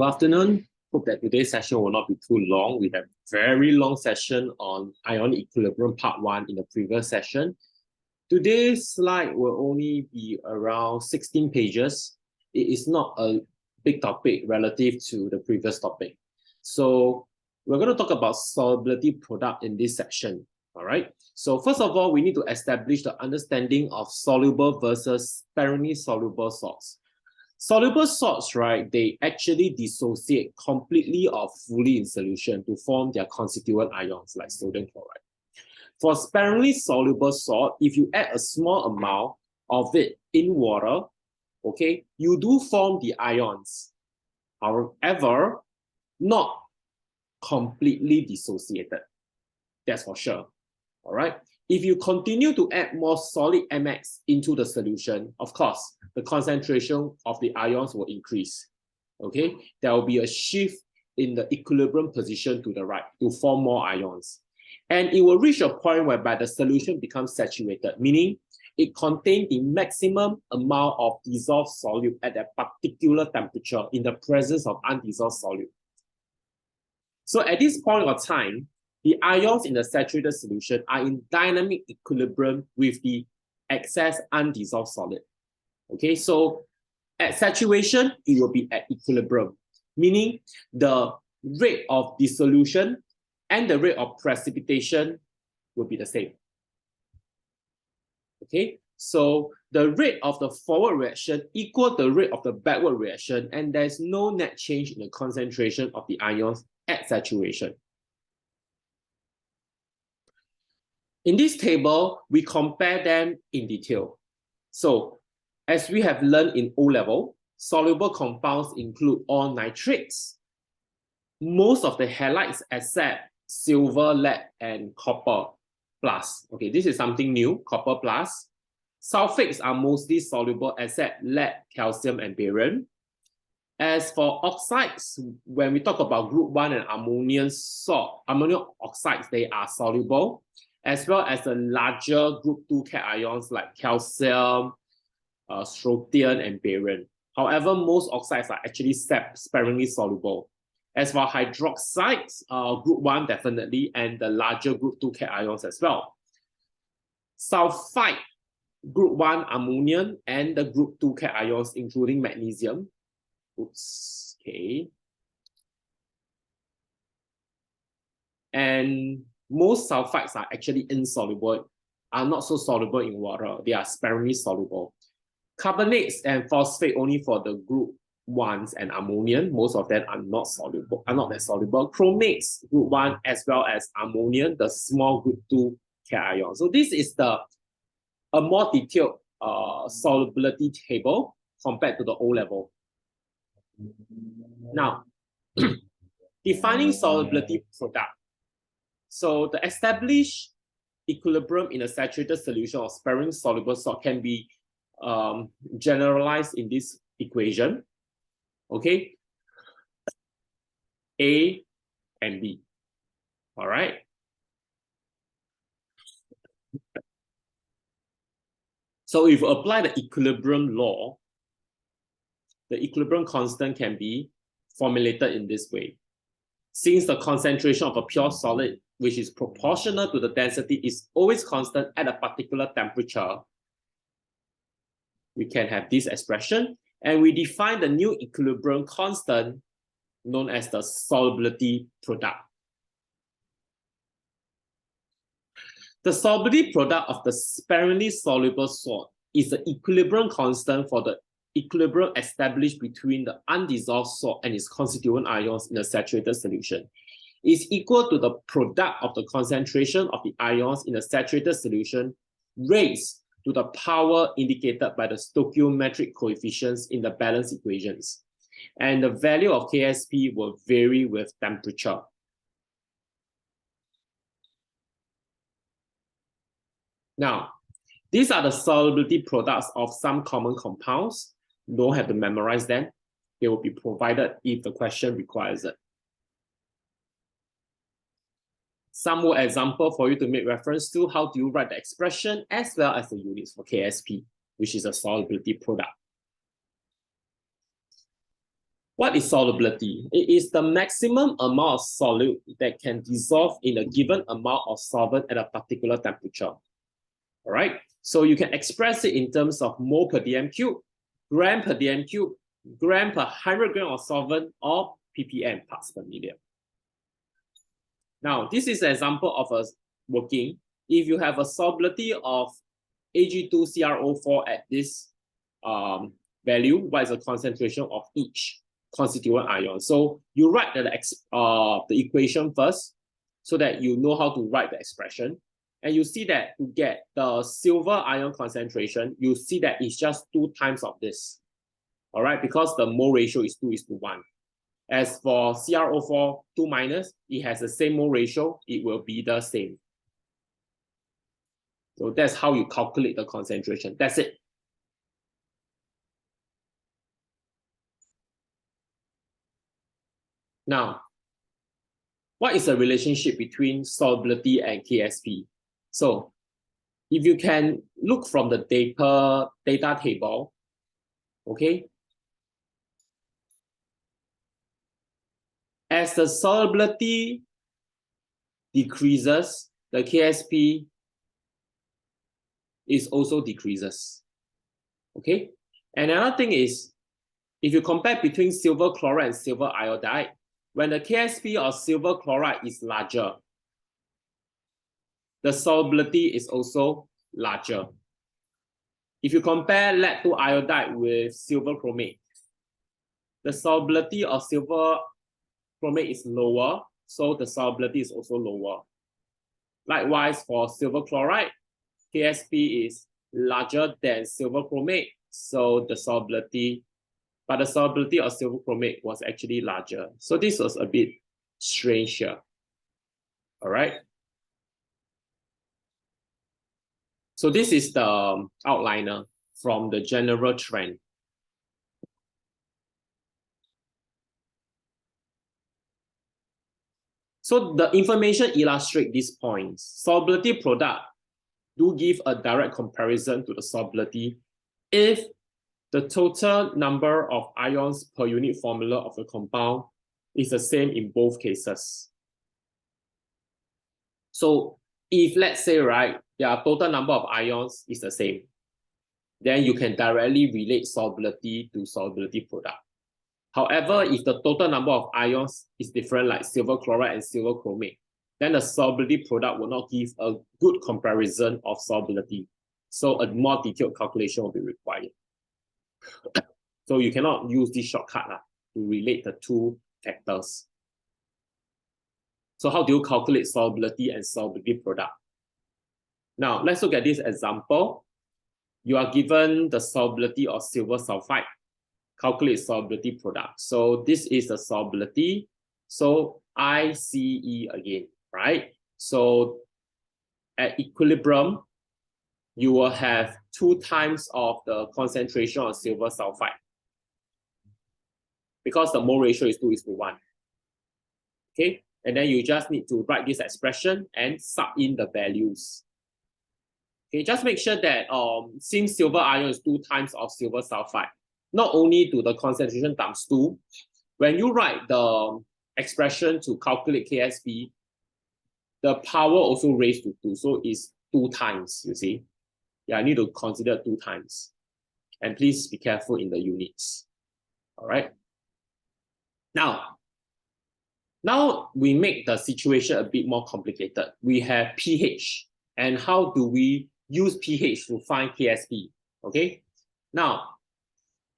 Good afternoon. Hope that today's session will not be too long. We have a very long session on ionic equilibrium part 1 in the previous session. Today's slide will only be around 16 pages. It is not a big topic relative to the previous topic. So we're going to talk about solubility product in this section. All right. So first of all, we need to establish the understanding of soluble versus sparingly soluble salts. Soluble salts, right, they actually dissociate completely or fully in solution to form their constituent ions like sodium chloride. For sparingly soluble salt, if you add a small amount of it in water, okay, you do form the ions. However, not completely dissociated. That's for sure. All right. If you continue to add more solid MX into the solution, of course, the concentration of the ions will increase. Okay, there will be a shift in the equilibrium position to the right to form more ions. And it will reach a point whereby the solution becomes saturated, meaning it contains the maximum amount of dissolved solute at that particular temperature in the presence of undissolved solute. So at this point of time, the ions in the saturated solution are in dynamic equilibrium with the excess undissolved solid. Okay, so at saturation, it will be at equilibrium, meaning the rate of dissolution and the rate of precipitation will be the same. Okay, so the rate of the forward reaction equals the rate of the backward reaction, and there's no net change in the concentration of the ions at saturation. In this table, we compare them in detail. So, as we have learned in O-level, soluble compounds include all nitrates, most of the halides except silver, lead, and copper plus. Okay, this is something new, copper plus. Sulfates are mostly soluble except lead, calcium, and barium. As for oxides, when we talk about group 1 and ammonium oxides, they are soluble, as well as the larger group 2 cations like calcium, strontium, and barium. However, most oxides are actually sparingly soluble. As for hydroxides, group 1 definitely, and the larger group 2 cations as well. Sulfide, group 1 ammonium, and the group 2 cations, including magnesium. Oops, okay. And most sulfides are actually insoluble, are not so soluble in water. They are sparingly soluble. Carbonates and phosphate only for the group 1s and ammonium. Most of them are not soluble, are not that soluble. Chromates, group 1, as well as ammonium, the small group 2 cation. So this is a more detailed solubility table compared to the O-level. Now, defining solubility product. So the established equilibrium in a saturated solution of sparingly soluble salt can be generalized in this equation. Okay, A and B. All right. So if you apply the equilibrium law, the equilibrium constant can be formulated in this way. Since the concentration of a pure solid, which is proportional to the density, is always constant at a particular temperature, we can have this expression, and we define the new equilibrium constant known as the solubility product. The solubility product of the sparingly soluble salt is the equilibrium constant for the equilibrium established between the undissolved salt and its constituent ions in a saturated solution. Is equal to the product of the concentration of the ions in a saturated solution raised to the power indicated by the stoichiometric coefficients in the balance equations. And the value of Ksp will vary with temperature. Now, these are the solubility products of some common compounds. Don't have to memorize them. They will be provided if the question requires it. Some more example for you to make reference to. How do you write the expression as well as the units for Ksp, which is a solubility product. What is solubility? It is the maximum amount of solute that can dissolve in a given amount of solvent at a particular temperature. All right, so you can express it in terms of mole per dm cube, gram per dm cube, gram per 100 gram of solvent, or ppm, parts per million. Now, this is an example of a working. If you have a solubility of Ag2CrO4 at this value, what is the concentration of each constituent ion? So you write the equation first so that you know how to write the expression. And you see that to get the silver ion concentration, you see that it's just 2 times of this. All right, because the mole ratio is 2:1. As for CrO4 2 minus, it has the same mole ratio, it will be the same. So that's how you calculate the concentration. That's it. Now, what is the relationship between solubility and KSP? So if you can look from the data table, okay, as the solubility decreases, the KSP is also decreases. Okay, and another thing is, if you compare between silver chloride and silver iodide, when the KSP of silver chloride is larger, the solubility is also larger. If you compare lead to iodide with silver chromate, the solubility of silver chromate is lower, so the solubility is also lower. Likewise, for silver chloride, KSP is larger than silver chromate, so the solubility of silver chromate was actually larger. So this was a bit strange here. All right. So this is the outliner from the general trend. So the information illustrates these points. Solubility product do give a direct comparison to the solubility if the total number of ions per unit formula of the compound is the same in both cases. So if, let's say, right, their total number of ions is the same, then you can directly relate solubility to solubility product. However, if the total number of ions is different, like silver chloride and silver chromate, then the solubility product will not give a good comparison of solubility. So a more detailed calculation will be required. So you cannot use this shortcut to relate the two factors. So how do you calculate solubility and solubility product? Now, let's look at this example. You are given the solubility of silver sulfide. Calculate solubility product. So this is the solubility. So ICE again, right? So at equilibrium, you will have 2 times of the concentration of silver sulfide, because the mole ratio is 2:1. Okay, and then you just need to write this expression and sub in the values. Okay, just make sure that since silver ion is 2 times of silver sulfide, not only to the concentration times 2, when you write the expression to calculate KSP, the power also raised to 2, so it's 2 times, you see. Yeah, I need to consider 2 times. And please be careful in the units. All right. Now we make the situation a bit more complicated. We have pH, and how do we use pH to find KSP? Okay. Now,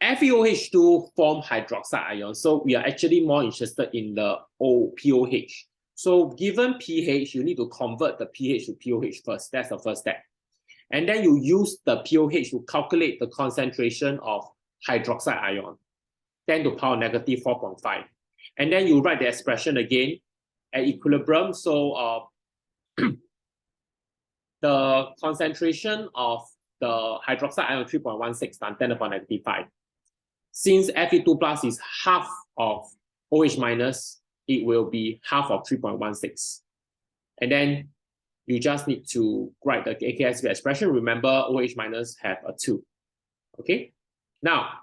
FeOH2 form hydroxide ion, so we are actually more interested in the POH. So given pH, you need to convert the pH to POH first. That's the first step. And then you use the POH to calculate the concentration of hydroxide ion, 10 to the power negative 4.5. And then you write the expression again at equilibrium. So the concentration of the hydroxide ion 3.16 times 10 to the power negative 5. Since Fe2 plus is half of OH minus, it will be half of 3.16. And then you just need to write the KSP expression. Remember, OH minus have a 2. Okay. Now,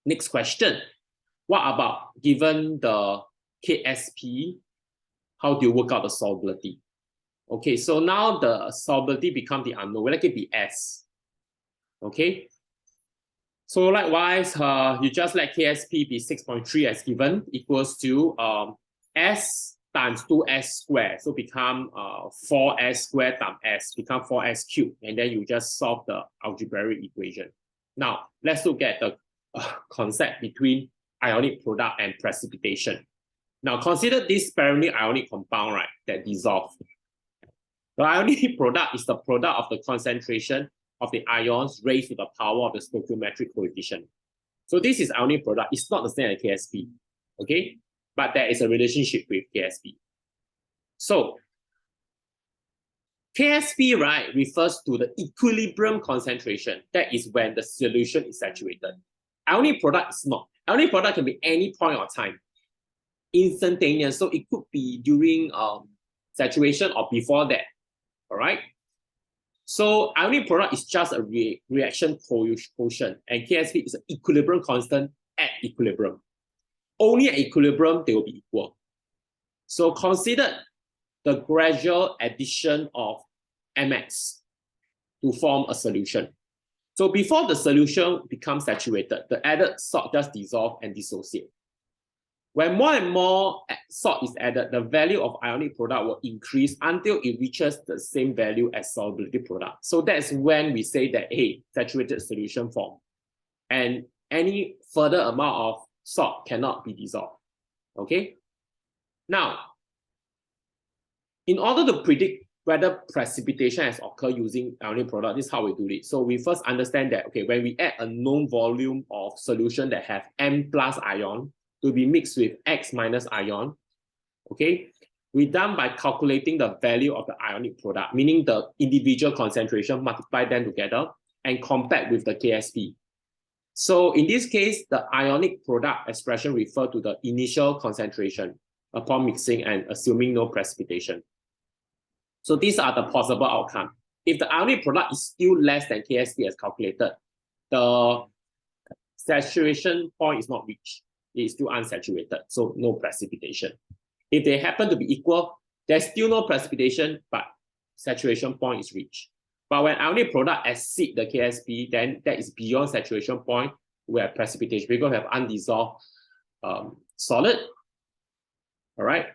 next question. What about given the KSP, how do you work out the solubility? Okay, so now the solubility becomes the unknown. Let it be S. Okay. So likewise, you just let KSP be 6.3 as given, equals to S times 2S squared. So become 4S squared times S, become 4S cubed. And then you just solve the algebraic equation. Now, let's look at the concept between ionic product and precipitation. Now, consider this sparingly ionic compound, right, that dissolve. The ionic product is the product of the concentration of the ions raised to the power of the stoichiometric coefficient. So this is ionic product. It's not the same as KSP, okay? But there is a relationship with KSP. So KSP, right, refers to the equilibrium concentration. That is when the solution is saturated. Ionic product is not. Ionic product can be any point of time, instantaneous. So it could be during saturation or before that. All right. So ionic product is just a reaction quotient, and KSP is an equilibrium constant at equilibrium. Only at equilibrium they will be equal. So consider the gradual addition of Mx to form a solution. So before the solution becomes saturated, the added salt just dissolve and dissociate. When more and more salt is added, the value of ionic product will increase until it reaches the same value as solubility product. So that's when we say that, hey, saturated solution form. And any further amount of salt cannot be dissolved. Okay? Now, in order to predict whether precipitation has occurred using ionic product, this is how we do it. So we first understand that, okay, when we add a known volume of solution that have M plus ion, to be mixed with X minus ion, okay? We're done by calculating the value of the ionic product, meaning the individual concentration, multiply them together, and compared with the KSP. So in this case, the ionic product expression refers to the initial concentration upon mixing and assuming no precipitation. So these are the possible outcomes. If the ionic product is still less than KSP as calculated, the saturation point is not reached. It is still unsaturated, so no precipitation. If they happen to be equal, there's still no precipitation, but saturation point is reached. But when ionic product exceed the KSP, then that is beyond saturation point where precipitation, we're going to have undissolved solid. All right.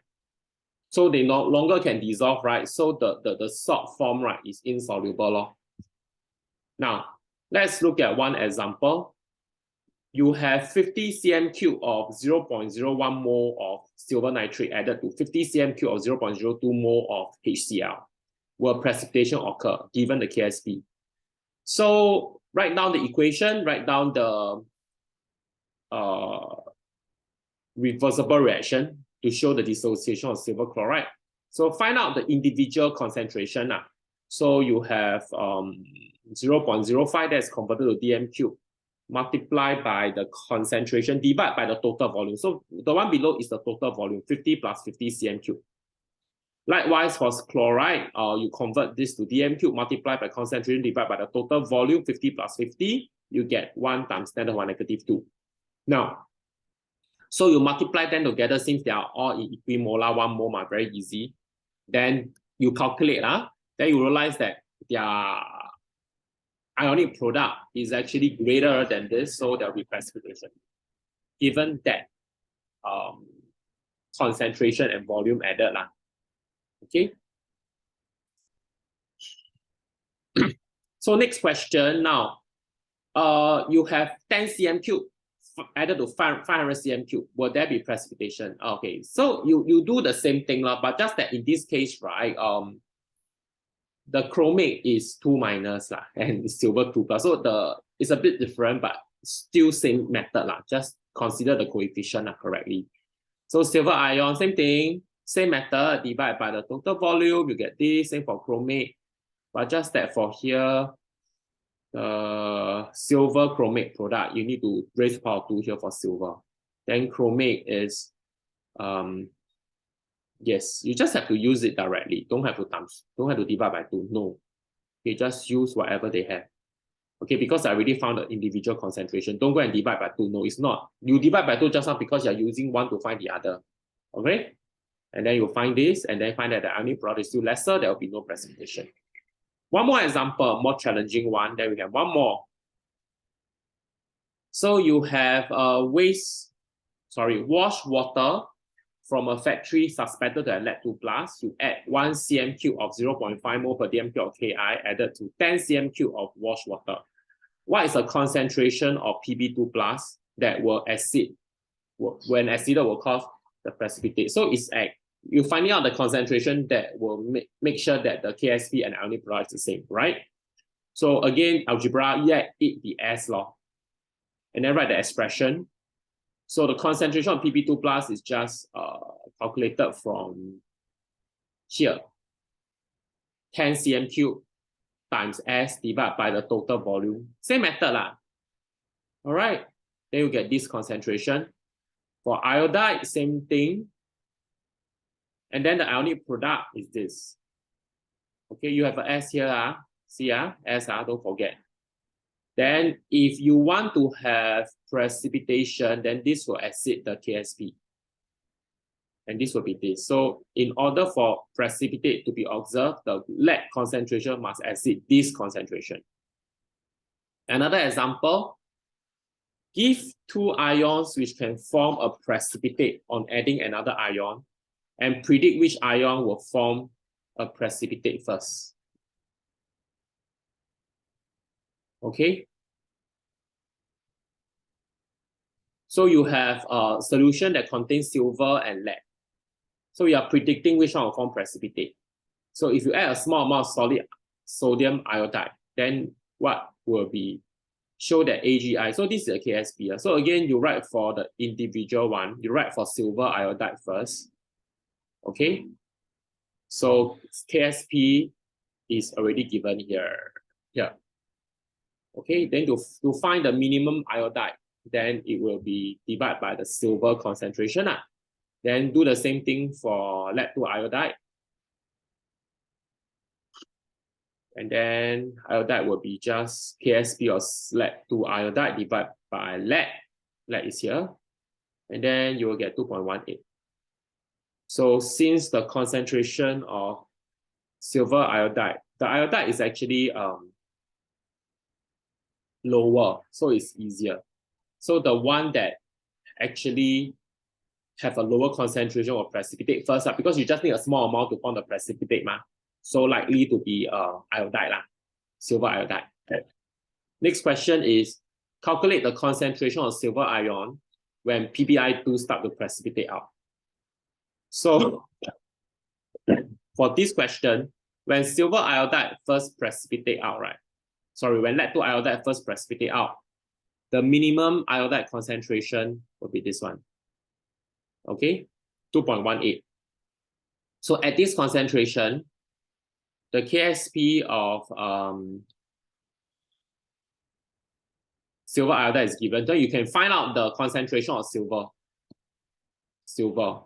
So they no longer can dissolve, right? So the salt form, right, is insoluble. Now, let's look at one example. You have 50 cm³ of 0.01 mole of silver nitrate added to 50 cm³ of 0.02 mole of HCl. Will precipitation occur given the KSP? So write down the equation, write down the reversible reaction to show the dissociation of silver chloride. So find out the individual concentration. So you have 0.05 that's converted to dm³. Multiplied by the concentration, divided by the total volume. So the one below is the total volume, 50 plus 50 cm³. Likewise, for chloride, you convert this to dm³, multiply by concentration, divided by the total volume, 50 plus 50, you get 1 times 10 to the 1 - 2. Now, so you multiply them together since they are all in equimolar, 1 mole, very easy. Then you calculate, then you realize that their ionic product is actually greater than this, so there will be precipitation. Given that concentration and volume added. Okay. So next question now. You have 10 cm³ added to 500 cm³. Will there be precipitation? Okay, so you do the same thing, but just that in this case, right? The chromate is 2 minus and silver 2 plus. So it's a bit different, but still same method. Just consider the coefficient correctly. So silver ion, same thing, same method, divide by the total volume, you get this, same for chromate. But just that for here, the silver chromate product, you need to raise power 2 here for silver. Then chromate is yes, you just have to use it directly. Don't have to divide by 2. No. You just use whatever they have. Okay, because I already found the individual concentration. Don't go and divide by 2. No, it's not. You divide by 2 just now because you're using one to find the other. Okay? And then you find this, and then find that the ionic product is still lesser, there will be no precipitation. One more example, more challenging one. Then we have one more. So you have wash water from a factory suspected to have lead 2+. You add 1 cm³ of 0.5 mole per dm³ of Ki added to 10 cm³ of wash water. What is the concentration of Pb2+ that will acid, when acided will cause the precipitate? So it's you're finding out the concentration that will make sure that the KSP and ionic product is the same, right? So again, algebra, eat the S law. And then write the expression. So the concentration of Pb2+ is just calculated from here. 10 cm³ times S divided by the total volume. Same method lah. All right. Then you get this concentration. For iodide, same thing. And then the ionic product is this. Okay, you have an S here. See, S, don't forget. Then if you want to have precipitation, then this will acid the KSP. And this will be this. So in order for precipitate to be observed, the lead concentration must exceed this concentration. Another example, give 2 ions which can form a precipitate on adding another ion, and predict which ion will form a precipitate first. Okay. So you have a solution that contains silver and lead. So you are predicting which one will form precipitate. So if you add a small amount of solid sodium iodide, then what will be show that AGI. So this is a KSP. So again, you write for the individual one. You write for silver iodide first. Okay. So KSP is already given here. Okay. Then to find the minimum iodide, then it will be divided by the silver concentration. Then do the same thing for lead 2 iodide. And then iodide will be just KSP of lead 2 iodide divided by lead. Lead is here. And then you will get 2.18. So since the concentration of silver iodide, the iodide is actually lower, so it's easier. So the one that actually have a lower concentration will precipitate first, because you just need a small amount to form the precipitate. So likely to be iodide, silver iodide. Okay. Next question is, calculate the concentration of silver ion when PbI2 start to precipitate out. So for this question, when silver iodide first precipitate out, when lead 2 iodide first precipitate out, the minimum iodide concentration will be this one. Okay, 2.18. So at this concentration, the KSP of silver iodide is given. So you can find out the concentration of silver. So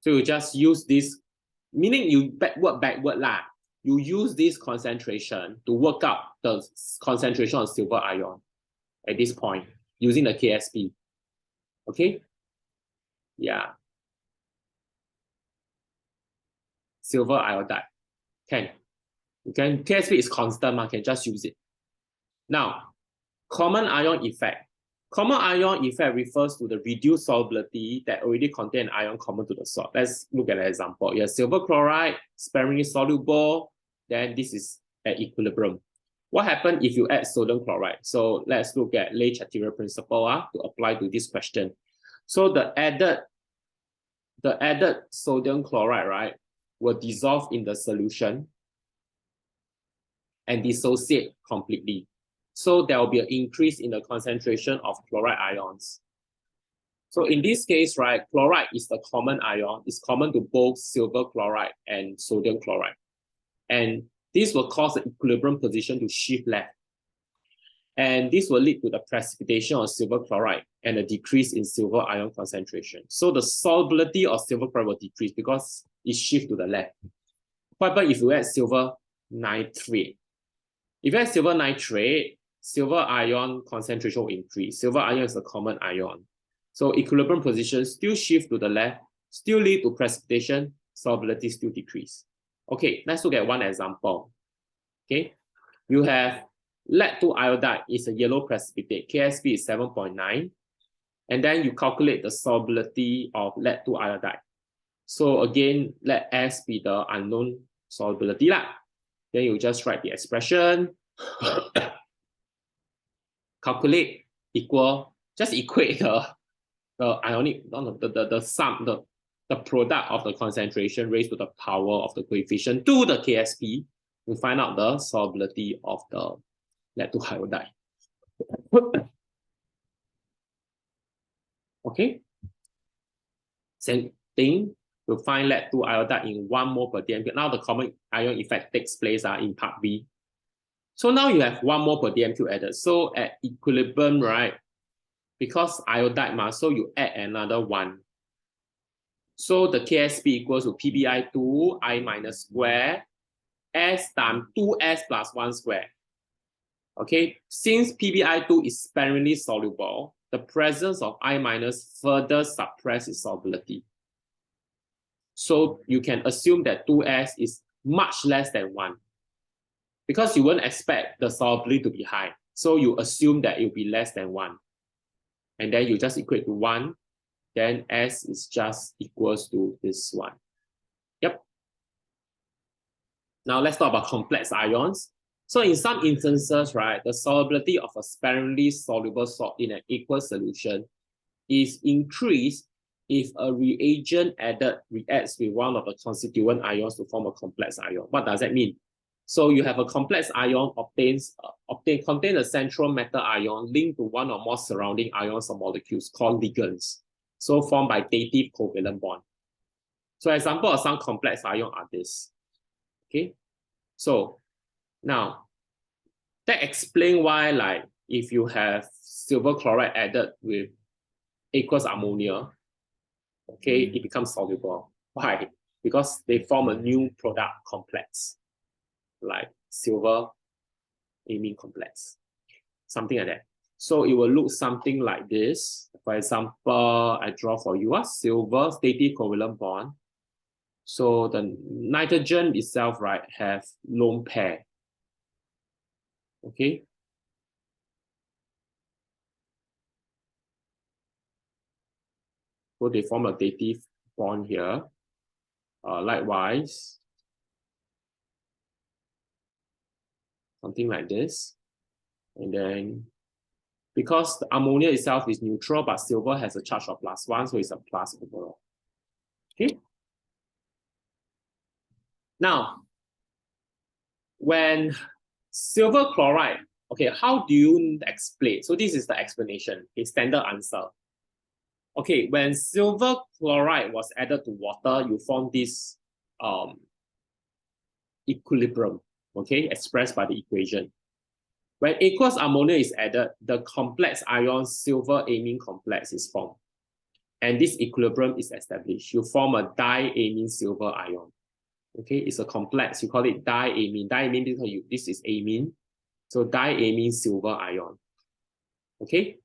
you just use this, meaning you backward lah. You use this concentration to work out the concentration of silver ion at this point using the KSP. Okay? Yeah. Silver iodide. KSP is constant, can just use it. Now, common ion effect. Common ion effect refers to the reduced solubility that already contain an ion common to the salt. Let's look at an example. You have silver chloride, sparingly soluble, then this is at equilibrium. What happens if you add sodium chloride? So let's look at Le-Chatelier principle to apply to this question. So the added sodium chloride, will dissolve in the solution and dissociate completely. So there will be an increase in the concentration of chloride ions. So in this case, chloride is the common ion. It's common to both silver chloride and sodium chloride. And this will cause the equilibrium position to shift left. And this will lead to the precipitation of silver chloride and a decrease in silver ion concentration. So the solubility of silver chloride will decrease because it shifts to the left. What happens if you add silver nitrate? If you have silver nitrate, silver ion concentration will increase. Silver ion is a common ion. So equilibrium position still shift to the left, still lead to precipitation, solubility still decrease. Okay, let's look at one example. Okay, you have lead-2 iodide is a yellow precipitate. KSP is 7.9. And then you calculate the solubility of lead-2 iodide. So again, let S be the unknown solubility lah. Then you just write the expression, calculate, just equate the ionic, the sum, the product of the concentration raised to the power of the coefficient to the KSP to find out the solubility of the lead-2 iodide. Okay. Same thing, to find lead-2 iodide in 1 mole per dm3. Now the common ion effect takes place in part B. So now you have 1 mole per dm3 added. So at equilibrium, right, because iodide so you add another 1. So the KSP equals to PBI2 I minus square S times 2S plus 1 square. Okay, since PBI2 is sparingly soluble, the presence of I minus further suppresses solubility. So you can assume that 2S is much less than 1. Because you won't expect the solubility to be high. So you assume that it will be less than 1. And then you just equate to 1. Then S is just equals to this one. Yep. Now let's talk about complex ions. So in some instances, right, the solubility of a sparingly soluble salt in an aqueous solution is increased if a reagent added reacts with one of the constituent ions to form a complex ion. What does that mean? So you have a complex ion contains a central metal ion linked to one or more surrounding ions or molecules called ligands. So formed by dative covalent bond. So example of some complex ion are this. Okay. So now that explains why, like, if you have silver chloride added with aqueous ammonia, okay, it becomes soluble. Why? Because they form a new product complex, like silver amine complex, something like that. So it will look something like this. For example, I draw for you a silver dative covalent bond. So the nitrogen itself, right, have lone pair. Okay. So they form a dative bond here. Likewise, something like this. And then, because the ammonia itself is neutral, but silver has a charge of +1, so it's a plus overall. Okay. Now, when silver chloride, okay, how do you explain? So this is the explanation, a standard answer. Okay, when silver chloride was added to water, you form this equilibrium, okay, expressed by the equation. When aqueous ammonia is added, the complex ion silver amine complex is formed. And this equilibrium is established. You form a diamine silver ion. Okay, it's a complex. You call it diamine. Diamine because this is amine. So diamine silver ion. Okay.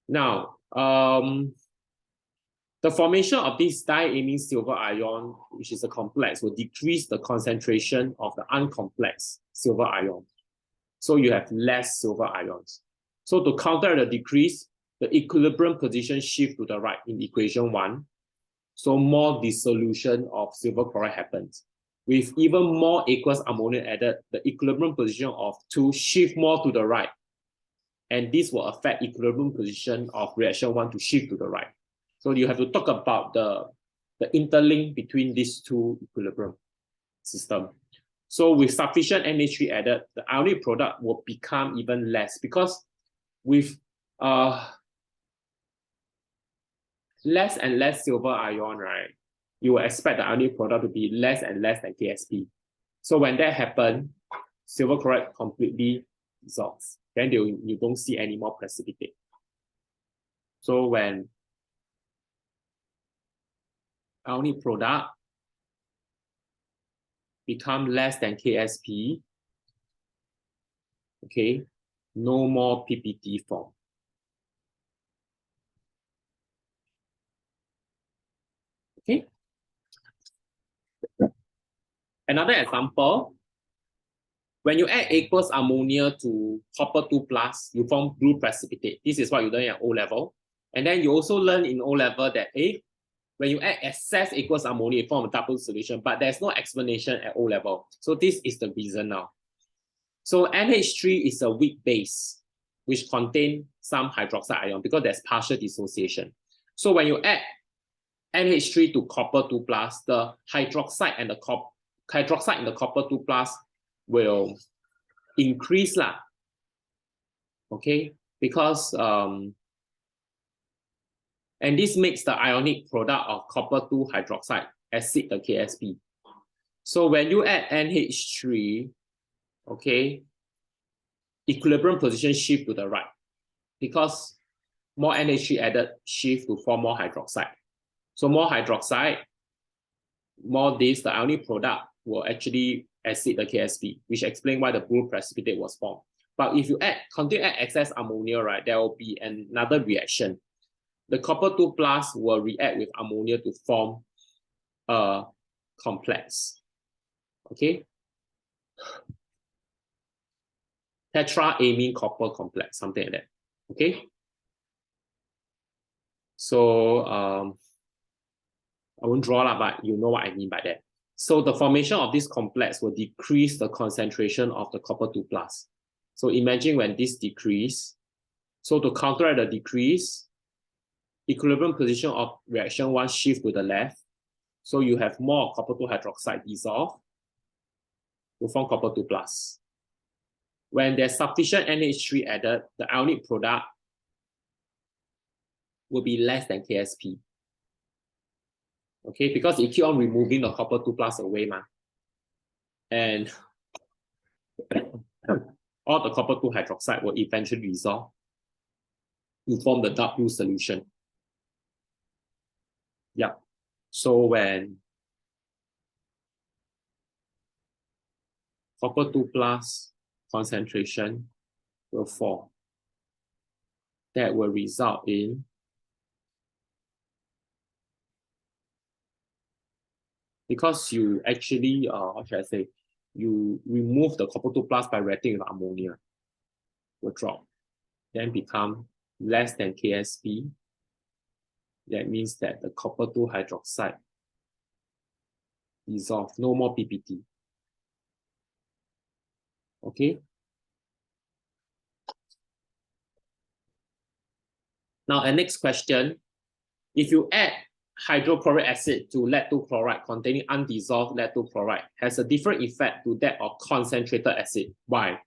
Now, the formation of this diamine silver ion, which is a complex, will decrease the concentration of the uncomplex silver ion. So you have less silver ions. So to counter the decrease, the equilibrium position shift to the right in equation 1. So more dissolution of silver chloride happens. With even more aqueous ammonia added, the equilibrium position of 2 shift more to the right. And this will affect equilibrium position of reaction 1 to shift to the right. So you have to talk about the interlink between these two equilibrium systems. So with sufficient NH3 added, the ionic product will become even less, because with less and less silver ion, right, you will expect the ionic product to be less and less than KSP. So when that happens, silver chloride completely dissolves. Then you don't see any more precipitate. So when ionic product become less than KSP, Okay, no more PPT form. Okay. Another example, when you add aqueous ammonia to copper 2 plus, you form blue precipitate. This is what you learn at O level. And then you also learn in O level that when you add excess aqueous ammonia, you form a double solution, but there's no explanation at O level. So this is the reason now. So NH3 is a weak base, which contains some hydroxide ion because there's partial dissociation. So when you add NH3 to copper 2 plus, the hydroxide in the copper 2 plus will increase lah. Okay, because and this makes the ionic product of copper 2 hydroxide acid, the KSP. So when you add NH3, okay, equilibrium position shift to the right because more NH3 added shift to form more hydroxide. So more hydroxide, more this, the ionic product will actually acid the KSP, which explains why the blue precipitate was formed. But if you continue to add excess ammonia, right, there will be another reaction. The copper 2 plus will react with ammonia to form a complex. Okay. Tetraamine copper complex, something like that. Okay. So I won't draw lah, but you know what I mean by that. So the formation of this complex will decrease the concentration of the copper 2 plus. So imagine when this decrease. So to counteract the decrease, equilibrium position of reaction 1 shift to the left. So you have more copper 2 hydroxide dissolved to form copper 2 plus. When there's sufficient NH3 added, the ionic product will be less than KSP. Okay, because it keeps on removing the copper 2 plus away, ma. And all the copper 2 hydroxide will eventually dissolve to form the dark blue solution. Yeah. So when copper 2 plus concentration will fall, that will result in because you actually, how should I say, you remove the copper 2 plus by reacting with ammonia, will drop, then become less than KSP. That means that the copper 2 hydroxide dissolve, no more PPT. Okay. Now, the next question, if you add hydrochloric acid to lead-2 chloride containing undissolved lead-2 chloride, has a different effect to that of concentrated acid. Why?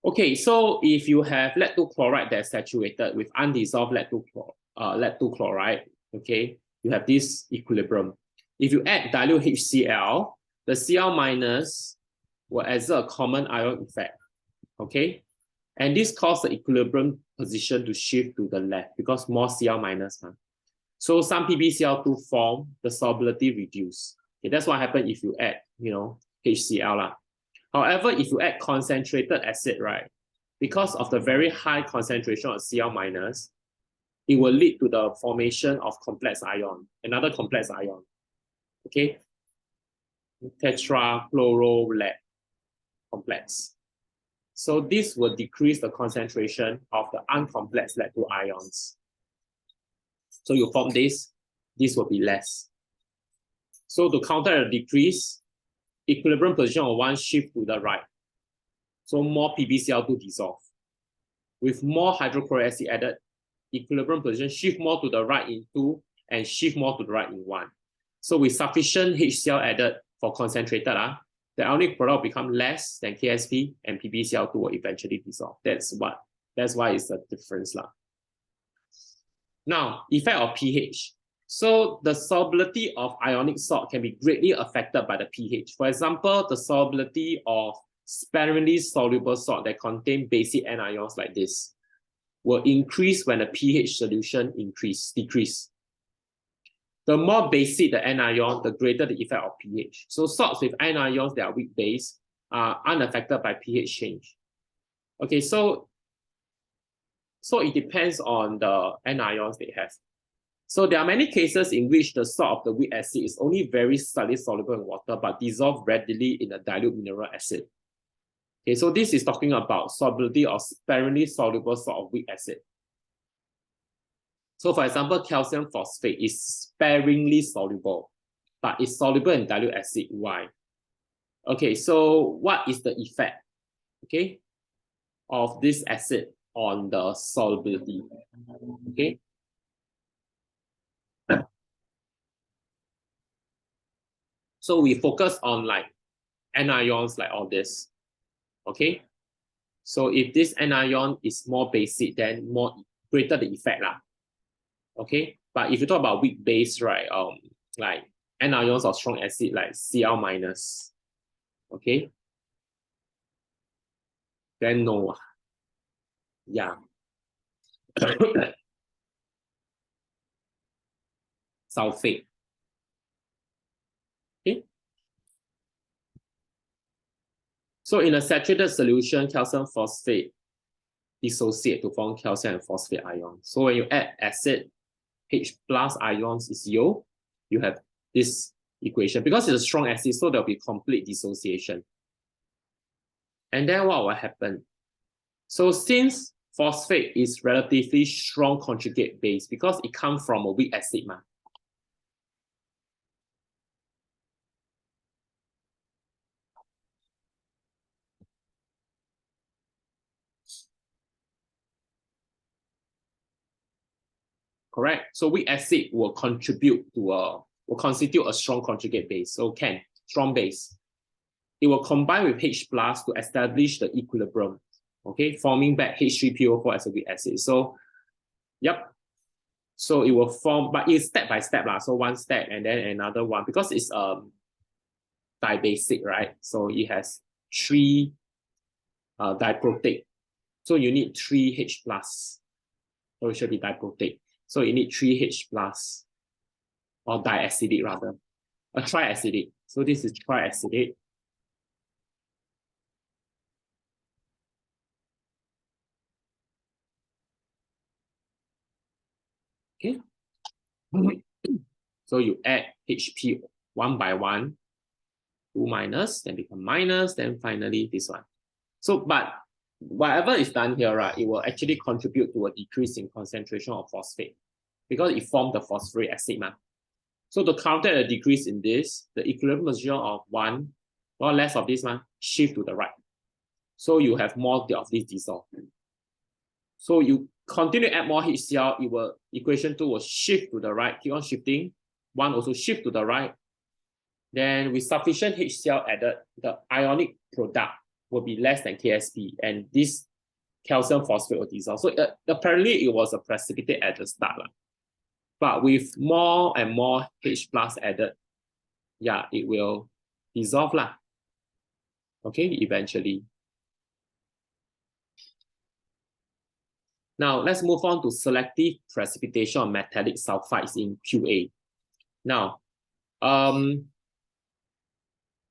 Okay, so if you have lead-2 chloride that's saturated with undissolved lead-2 chloride, okay, you have this equilibrium. If you add dilute HCl, the Cl minus will exert a common ion effect, okay? And this causes the equilibrium position to shift to the left because more Cl minus. So some PbCl2 form, the solubility reduce. Okay, that's what happens if you add, HCl lah. However, if you add concentrated acid, right, because of the very high concentration of Cl minus, it will lead to the formation of complex ion, another complex ion. Okay, tetrachloro-lead complex. So this will decrease the concentration of the uncomplex lead-2 ions. So you form this will be less. So to counter the decrease, equilibrium position of 1 shift to the right. So more PbCl2 dissolve. With more hydrochloric acid added, equilibrium position shift more to the right in 2 and shift more to the right in 1. So with sufficient HCl added for concentrated, the ionic product will become less than KSP and PbCl2 will eventually dissolve. That's why it's a difference. Now, effect of pH. So the solubility of ionic salt can be greatly affected by the pH. For example, the solubility of sparingly soluble salt that contain basic anions like this will increase when the pH solution decrease. The more basic the anion, the greater the effect of pH. So salts with anions that are weak base are unaffected by pH change. Okay, so it depends on the anions they have. So there are many cases in which the salt of the weak acid is only very slightly soluble in water, but dissolved readily in a dilute mineral acid. Okay, so this is talking about solubility of sparingly soluble salt of weak acid. So for example, calcium phosphate is sparingly soluble, but it's soluble in dilute acid. Why? Okay, so what is the effect, okay, of this acid on the solubility? Okay. So we focus on like anions like all this. Okay. So if this anion is more basic, then more greater the effect lah. Okay. But if you talk about weak base, right? Like anions of strong acid like Cl minus. Okay. Then no. Yeah. Sulfate. Okay. So in a saturated solution, calcium phosphate dissociate to form calcium and phosphate ions. So when you add acid, H plus ions is you have this equation. Because it's a strong acid, so there'll be complete dissociation. And then what will happen? So since phosphate is relatively strong conjugate base because it comes from a weak acid, correct? So weak acid will constitute a strong conjugate base. So strong base. It will combine with H plus to establish the equilibrium, okay, forming back H3PO4 as a weak acid. So, yep. So it will form, but it's step by step lah. So one step and then another one because it's dibasic, right? So it has 3 diprotate. So you need 3 H plus. So it should be diprotate. So you need 3 H plus or diacidic rather. A triacidic. So this is triacidic. Okay. So you add HP one by one, 2 minus, then become minus, then finally this one. So, but whatever is done here, right, it will actually contribute to a decrease in concentration of phosphate because it formed the phosphoric acid. So to counter a decrease in this, the equilibrium position of one or less of this shift to the right. So you have more of this dissolve. So you continue to add more HCl, it will equation 2 will shift to the right, keep on shifting. 1 also shift to the right. Then with sufficient HCl added, the ionic product will be less than KSP, and this calcium phosphate will dissolve. So apparently it was a precipitate at the start. But with more and more H plus added, yeah, it will dissolve lah. Okay, eventually. Now, let's move on to selective precipitation of metallic sulfides in QA. Now,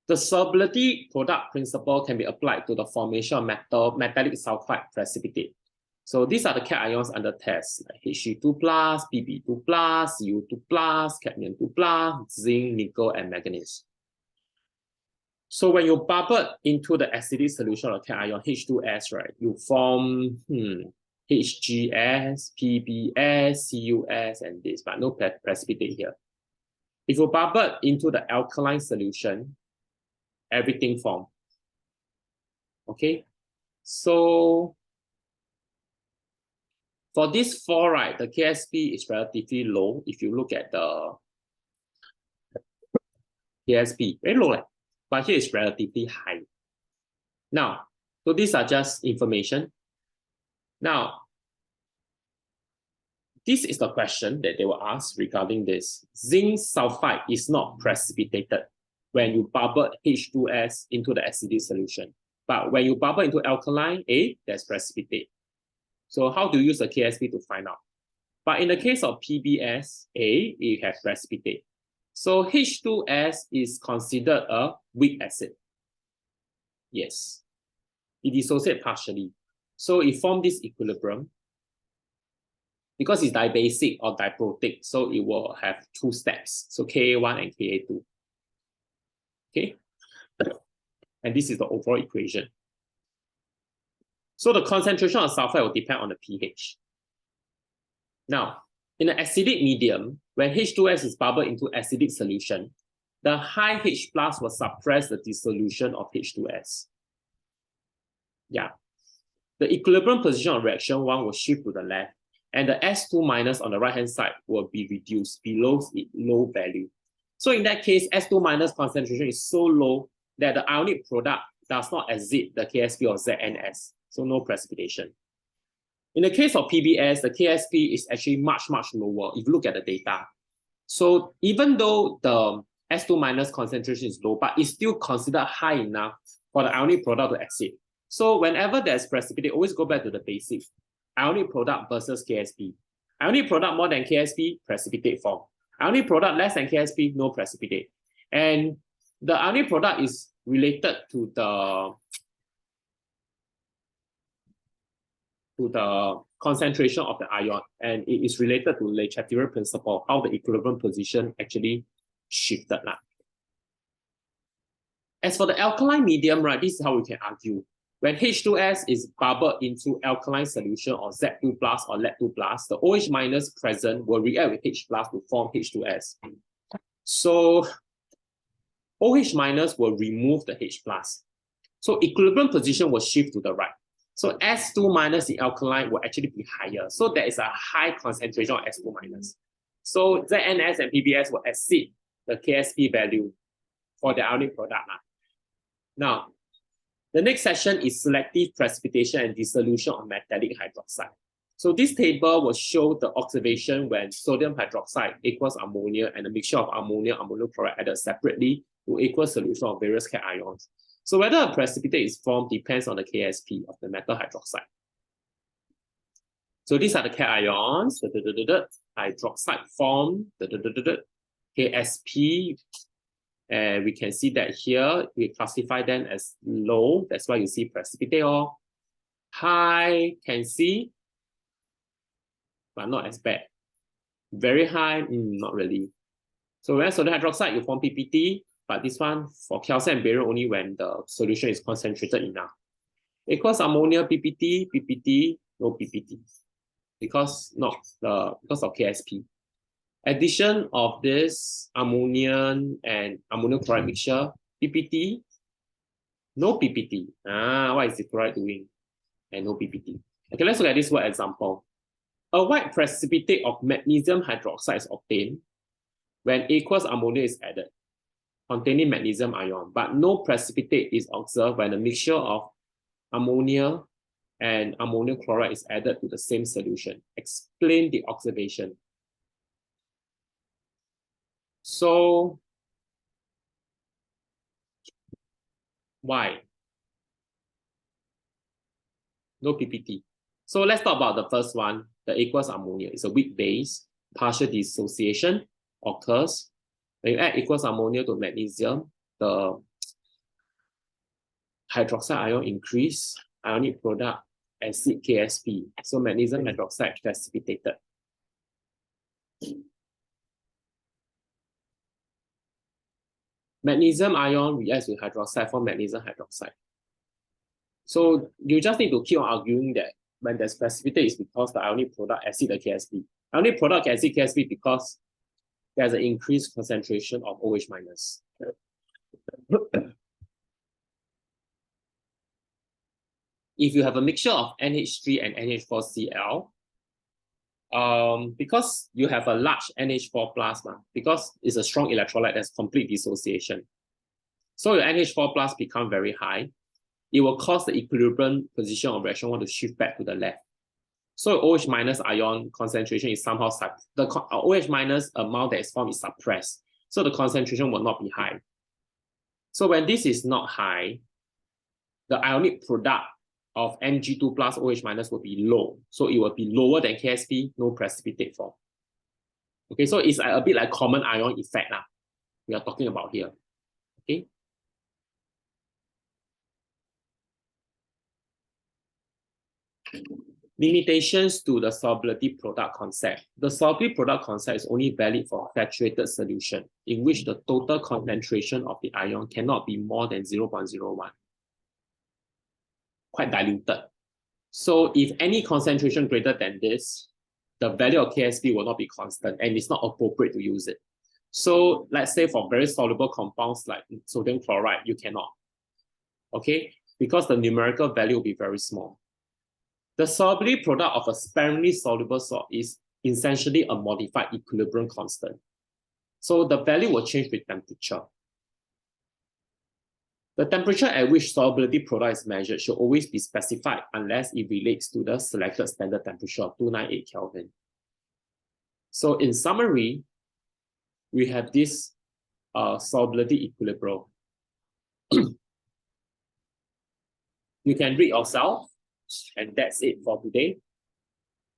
the solubility product principle can be applied to the formation of metallic sulfide precipitate. So these are the cations under test, like He2+, Pb2+, Cu2+, cadmium 2+, zinc, nickel, and manganese. So when you bubble into the acidic solution of cation H2S, right, you form HGS, PBS, CUS, and this, but no precipitate here. If you bubble into the alkaline solution, everything form. Okay, so for this 4, right, the KSP is relatively low. If you look at the KSP, very low, but here is relatively high. Now, so these are just information. Now, this is the question that they will ask regarding this. Zinc sulfide is not precipitated when you bubble H2S into the acidic solution. But when you bubble into alkaline, there's precipitate. So how do you use the KSP to find out? But in the case of PBS, it has precipitate. So H2S is considered a weak acid. Yes. It dissociates partially. So it formed this equilibrium. Because it's dibasic or diprotic, so it will have two steps. So Ka1 and Ka2. Okay. And this is the overall equation. So the concentration of sulfide will depend on the pH. Now, in an acidic medium, when H2S is bubbled into acidic solution, the high H plus will suppress the dissolution of H2S. Yeah. The equilibrium position of reaction 1 will shift to the left, and the S2 minus on the right-hand side will be reduced below its low value. So in that case, S2 minus concentration is so low that the ionic product does not exceed the KSP of ZNS, so no precipitation. In the case of PBS, the KSP is actually much, much lower if you look at the data. So even though the S2 minus concentration is low, but it's still considered high enough for the ionic product to exit. So whenever there's precipitate, always go back to the basics. Ionic product versus KSP. Ionic product more than KSP, precipitate form. Ionic product less than KSP, no precipitate. And the ionic product is related to the concentration of the ion, and it is related to Le Chatelier principle, how the equilibrium position actually shifted. As for the alkaline medium, right, this is how we can argue. When H2S is bubbled into alkaline solution or Z2 plus or Lead2 plus, the OH minus present will react with H plus to form H2S. So OH minus will remove the H plus. So equilibrium position will shift to the right. So S2 minus in alkaline will actually be higher. So there is a high concentration of S2 minus. So ZNS and PBS will exceed the KSP value for the ionic product. Now, the next section is selective precipitation and dissolution of metallic hydroxide. So this table will show the observation when sodium hydroxide equals ammonia and a mixture of ammonia and ammonium chloride added separately to aqueous solution of various cations. So whether a precipitate is formed depends on the KSP of the metal hydroxide. So these are the cations, hydroxide form, KSP, and we can see that here, we classify them as low. That's why you see precipitate or high, can see, but not as bad. Very high, not really. So when sodium hydroxide, you form PPT, but this one for calcium and barium only when the solution is concentrated enough. Aqueous ammonia, PPT, no PPT, because of KSP. Addition of this ammonium and ammonium chloride mixture, PPT, no PPT. What is the chloride doing? And no PPT. Okay, let's look at this one example. A white precipitate of magnesium hydroxide is obtained when aqueous ammonia is added, containing magnesium ion, but no precipitate is observed when a mixture of ammonia and ammonium chloride is added to the same solution. Explain the observation. So, why? No PPT. So let's talk about the first one, the aqueous ammonia. It's a weak base, partial dissociation occurs. When you add aqueous ammonia to magnesium, the hydroxide ion increase, ionic product, acid KSP. So magnesium hydroxide precipitated. Magnesium ion reacts with hydroxide for magnesium hydroxide. So you just need to keep on arguing that when there's precipitate, it's because the ionic product exceeds the KSP. Ionic product can exceed KSP because there's an increased concentration of OH minus. If you have a mixture of NH3 and NH4Cl, because you have a large NH4 plasma, because it's a strong electrolyte, there's complete dissociation. So your NH4 plus become very high. It will cause the equilibrium position of reaction 1 to shift back to the left. So OH minus ion concentration is somehow, the OH minus amount that is formed is suppressed. So the concentration will not be high. So when this is not high, the ionic product of Mg2 plus OH minus will be low. So it will be lower than KSP, no precipitate form. Okay, so it's a bit like common ion effect we are talking about here. Okay. Limitations to the solubility product concept. The solubility product concept is only valid for saturated solution, in which the total concentration of the ion cannot be more than 0.01. Quite diluted. So if any concentration greater than this, the value of KSP will not be constant and it's not appropriate to use it. So let's say for very soluble compounds like sodium chloride, you cannot. Okay, because the numerical value will be very small. The solubility product of a sparingly soluble salt is essentially a modified equilibrium constant. So the value will change with temperature. The temperature at which solubility product is measured should always be specified unless it relates to the selected standard temperature of 298 Kelvin. So in summary, we have this solubility equilibrium. You can read yourself, and that's it for today.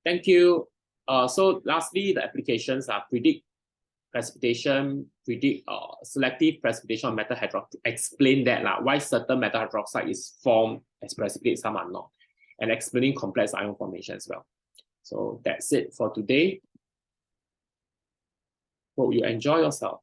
Thank you. So lastly, the applications are predict precipitation, predict selective precipitation of metal hydroxide. Explain that why certain metal hydroxide is formed as precipitate, some are not, and explaining complex ion formation as well. So that's it for today. Hope you enjoy yourself.